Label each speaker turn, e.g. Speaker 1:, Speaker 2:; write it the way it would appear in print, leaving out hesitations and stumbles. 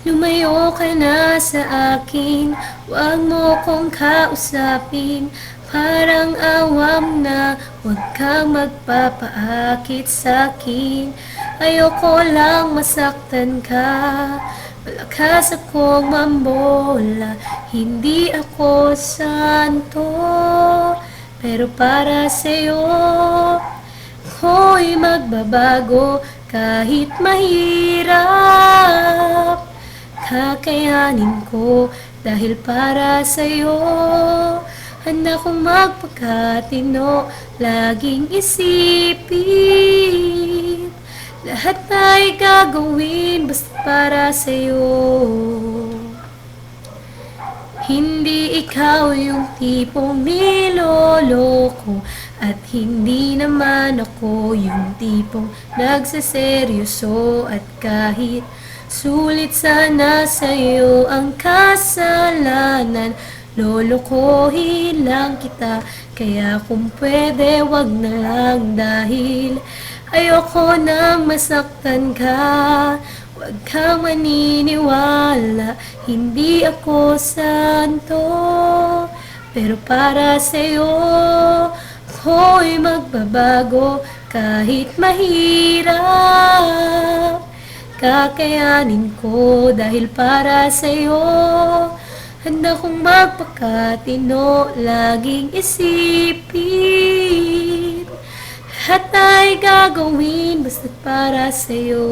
Speaker 1: Lumayo ka na sa akin, huwag mo kong kausapin. Parang awam na, huwag kang magpapaakit sa'kin. Ayoko lang masaktan ka, malakas akong mambola. Hindi ako santo, pero para sa'yo ako'y magbabago. Kahit mahirap, kakayanin ko dahil para sa'yo. Handa kong magpakatino, laging isipin lahat ay gagawin basta para sa'yo. Hindi ikaw yung tipong niloloko, at hindi naman ako yung tipong nagseseryoso. At kahit sulit sana sa'yo ang kasalanan, lolokohin lang kita. Kaya kung pwede wag na lang, dahil ayoko nang masaktan ka. Huwag kang maniniwala, hindi ako santo, pero para sa'yo ako'y magbabago. Kahit mahirap, kakayanin ko dahil para sa'yo. Handa kong magpakatino, laging isipin lahat ay gagawin basta't para sa'yo.